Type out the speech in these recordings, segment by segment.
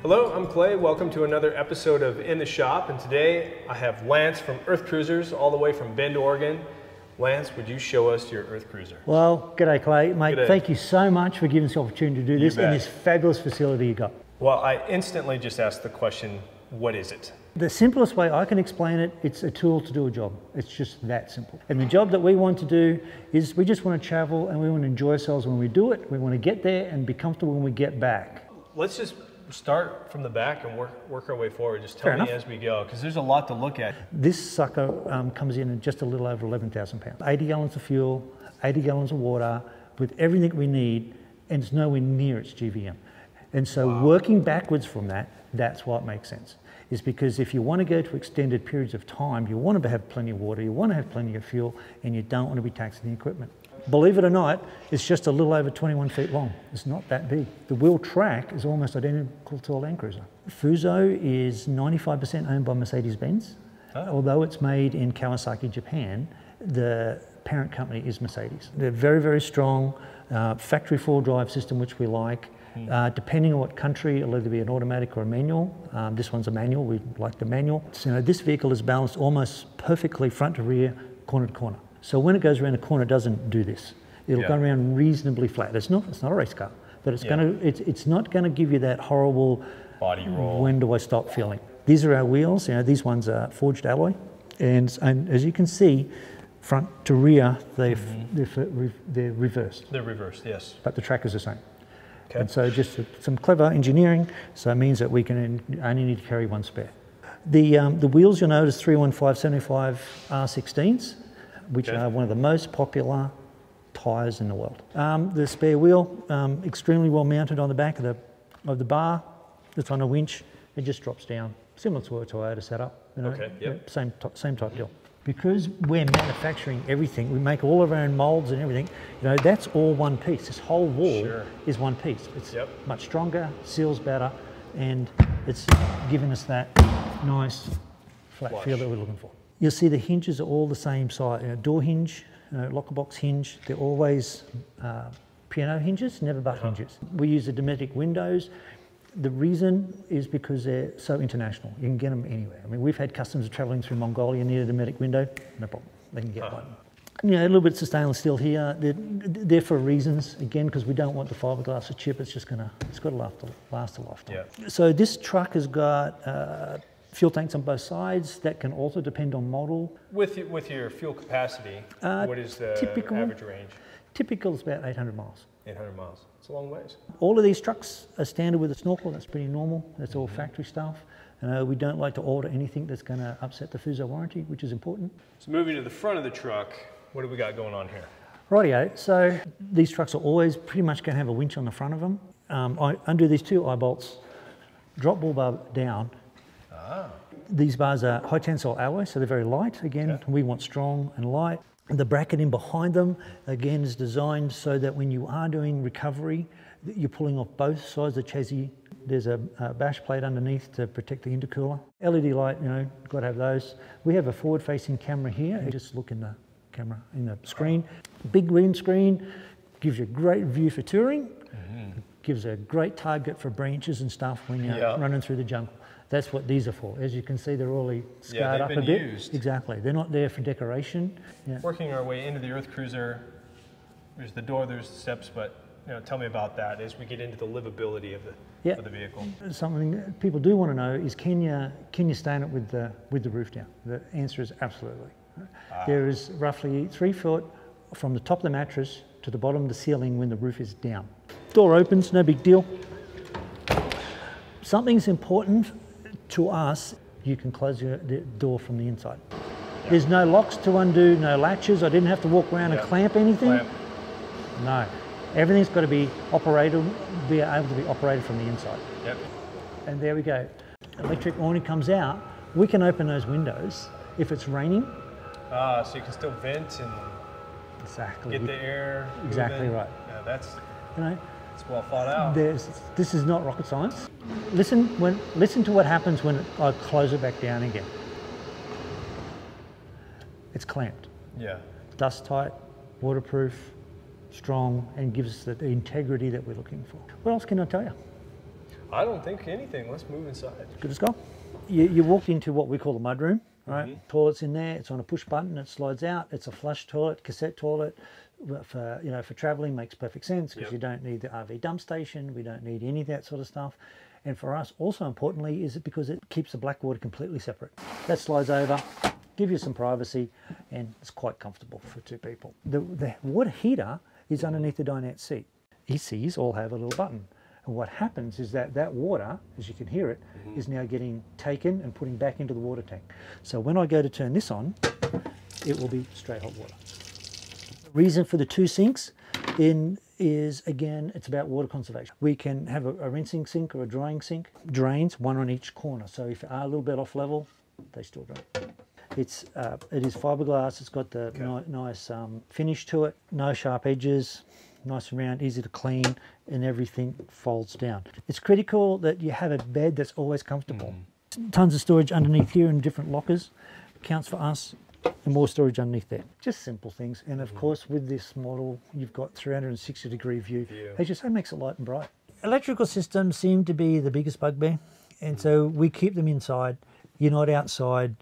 Hello, I'm Clay. Welcome to another episode of In the Shop, and today I have Lance from EarthCruisers all the way from Bend, Oregon. Lance, would you show us your EarthCruiser? Well, g'day Clay, mate. G'day. Thank you so much for giving us the opportunity to do this and this fabulous facility you got. Well, I instantly just asked the question, what is it? The simplest way I can explain it, it's a tool to do a job. It's just that simple. And the job that we want to do is we just want to travel and we want to enjoy ourselves when we do it. We want to get there and be comfortable when we get back. Let's just start from the back and work our way forward. Just tell me as we go, because there's a lot to look at. This sucker comes in at just a little over 11,000 pounds. 80 gallons of fuel, 80 gallons of water, with everything we need, and it's nowhere near its GVM. And so working backwards from that, that's what makes sense. Is because if you want to go to extended periods of time, you want to have plenty of water, you want to have plenty of fuel, and you don't want to be taxing the equipment. Believe it or not, it's just a little over 21 feet long. It's not that big. The wheel track is almost identical to a Land Cruiser. Fuso is 95% owned by Mercedes-Benz. Although it's made in Kawasaki, Japan, the parent company is Mercedes. They're very, very strong, factory four drive system, which we like. Depending on what country, it'll either be an automatic or a manual. This one's a manual, we like the manual. So, this vehicle is balanced almost perfectly front to rear, corner to corner. So when it goes around a corner, it doesn't do this. It'll go around reasonably flat. It's not a race car, but it's not gonna give you that horrible body roll, when do I stop feeling. These are our wheels. These ones are forged alloy, and as you can see, front to rear, they're reversed. They're reversed, yes. But the track is the same. Okay. And so just some clever engineering, so it means that we can only need to carry one spare. The wheels you'll notice 315/75 R16s, which are one of the most popular tyres in the world. The spare wheel, extremely well mounted on the back of the bar. It's on a winch. It just drops down, similar to a Toyota setup. Same type deal. Because we're manufacturing everything, we make all of our own molds and everything, that's all one piece. This whole wall is one piece. It's much stronger, seals better, and it's giving us that nice flat feel that we're looking for. You'll see the hinges are all the same size. Door hinge, locker box hinge, they're always piano hinges, never butt hinges. We use the Dometic Windows. The reason is because they're so international. You can get them anywhere. I mean, we've had customers traveling through Mongolia, need a Dometic window, no problem, they can get one. A little bit of stainless steel here. They're for reasons, again, because we don't want the fiberglass to chip. It's got to last a lifetime. So this truck has got fuel tanks on both sides. That can also depend on model. With your fuel capacity, what is the average range? Typical is about 800 miles. 800 miles. It's a long ways. All of these trucks are standard with a snorkel. That's pretty normal. That's all factory stuff. We don't like to order anything that's going to upset the Fuso warranty, which is important. So moving to the front of the truck, what do we got going on here? Rightio. So these trucks are always pretty much going to have a winch on the front of them. I undo these two eye bolts, drop bull bar down. These bars are high tensile alloy, so they're very light. Again, we want strong and light. The bracket in behind them, again, is designed so that when you are doing recovery, you're pulling off both sides of the chassis. There's a bash plate underneath to protect the intercooler. LED light, got to have those. We have a forward-facing camera here. Just look in the camera, in the screen. Big green screen, gives you a great view for touring. Gives a great target for branches and stuff when you're running through the jungle. That's what these are for. As you can see, they're really scarred up a bit. Used. Exactly. They're not there for decoration. Working our way into the EarthCruiser, there's the door, there's the steps, but tell me about that as we get into the livability of the vehicle. Something that people do want to know is can you stand it with the roof down? The answer is absolutely. There is roughly 3 foot from the top of the mattress to the bottom of the ceiling when the roof is down. Door opens, no big deal. Something's important to us, you can close the door from the inside. There's no locks to undo, no latches. I didn't have to walk around and clamp anything. No, everything's got to be able to be operated from the inside. And there we go. Electric awning comes out. We can open those windows if it's raining. So you can still vent and get the air. Exactly right. Yeah, that's it's well thought out. This is not rocket science. Listen to what happens when I close it back down again. It's clamped. Dust tight, waterproof, strong, and gives us the integrity that we're looking for. What else can I tell you? I don't think anything. Let's move inside. Good as go. You walked into what we call the mudroom, right? Toilet's in there. It's on a push button. It slides out. It's a flush toilet, cassette toilet. For for traveling, makes perfect sense because you don't need the RV dump station. We don't need any of that sort of stuff. And for us, also importantly, is it because it keeps the black water completely separate. That slides over, give you some privacy, and it's quite comfortable for two people. The water heater is underneath the dinette seat. ECs all have a little button. And what happens is that water, as you can hear it, is now getting taken and putting back into the water tank. So when I go to turn this on, it will be straight hot water. The reason for the two sinks is, again, it's about water conservation. We can have a rinsing sink or a drying sink, drains, one on each corner. So if you are a little bit off level, they still drain. It is fiberglass. It's got the nice finish to it, no sharp edges, nice and round, easy to clean, and everything folds down. It's critical that you have a bed that's always comfortable. Tons of storage underneath here in different lockers. Counts for us, and more storage underneath there. Just simple things. And of course, with this model, you've got 360-degree view. As you say, makes it light and bright. Electrical systems seem to be the biggest bugbear, and so we keep them inside. You're not outside,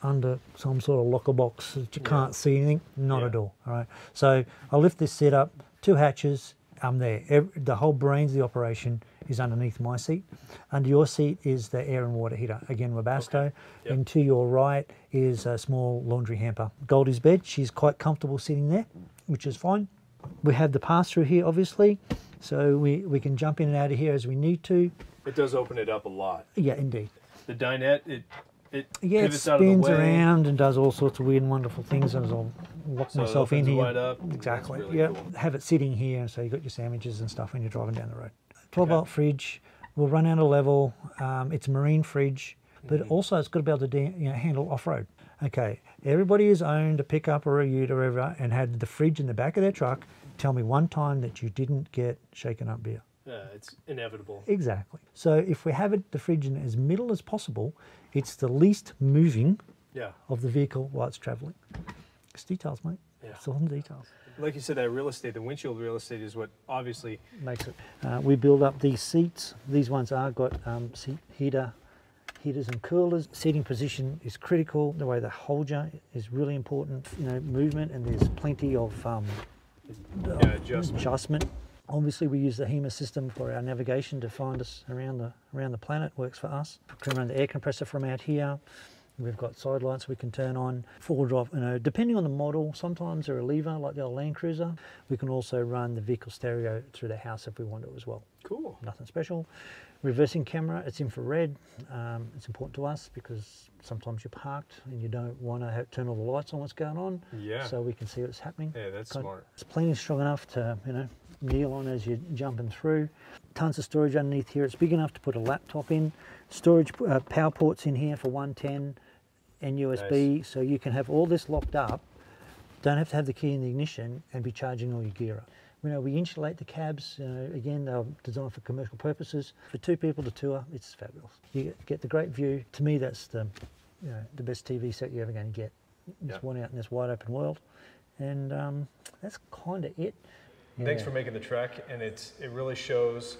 under some sort of locker box that you can't see anything. Not at all. All right. So I'll lift this set up. 2 hatches, I'm there. The whole brains of the operation is underneath my seat. Under your seat is the air and water heater, again Webasto. And to your right is a small laundry hamper. Goldie's bed, she's quite comfortable sitting there, which is fine. We have the pass-through here, obviously, so we can jump in and out of here as we need to. It does open it up a lot. Yeah, indeed. The dinette, it spins around and does all sorts of weird and wonderful things, and I'll lock myself in here. Right up. Exactly. Really cool. Have it sitting here, so you've got your sandwiches and stuff when you're driving down the road. 12-volt fridge. Will run out of level. It's a marine fridge, but also it's got to be able to handle off-road. Okay, everybody who's owned a pickup or a ute or whatever and had the fridge in the back of their truck, tell me one time that you didn't get shaken up beer. It's inevitable. Exactly. So if we have the fridge in as middle as possible, it's the least moving of the vehicle while it's traveling. It's details, mate. It's all in the details. Like you said, that real estate, the windshield real estate is what obviously makes it. We build up these seats. These ones are got seat heaters and coolers. Seating position is critical. The way they hold you is really important. Movement, and there's plenty of adjustment. Obviously, we use the HEMA system for our navigation to find us around the planet. Works for us. We can run the air compressor from out here. We've got side lights we can turn on. Four-wheel drive, depending on the model, sometimes they're a lever like the old Land Cruiser. We can also run the vehicle stereo through the house if we want to as well. Cool. Nothing special. Reversing camera, it's infrared. It's important to us because sometimes you're parked and you don't want to turn all the lights on what's going on. Yeah. So we can see what's happening. Yeah, that's smart. It's plenty strong enough to, kneel on as you're jumping through. Tons of storage underneath here. It's big enough to put a laptop in. Storage power ports in here for 110 and USB, nice. So you can have all this locked up. Don't have to have the key in the ignition and be charging all your gear up. We insulate the cabs. Again, they're designed for commercial purposes. For 2 people to tour, it's fabulous. You get the great view. To me, that's the best TV set you're ever going to get. Just one out in this wide open world, and that's kind of it. Thanks for making the trek, and it really shows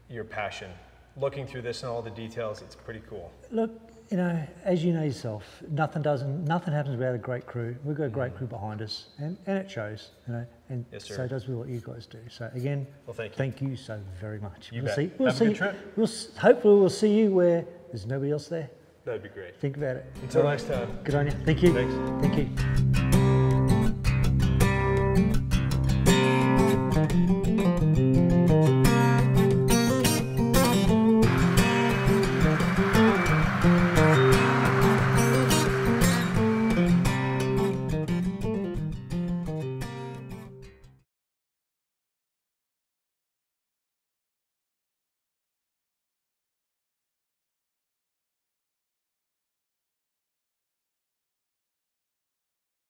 your passion. Looking through this and all the details, it's pretty cool. Look, as you know yourself, nothing happens without a great crew. We've got a great crew behind us, and it shows, and yes, so does what you guys do. So again, well, thank you so very much. We'll see. Have a good trip. Hopefully we'll see you where there's nobody else there. That'd be great. Think about it. Until next time. Good on you. Thank you. Thanks. Thank you.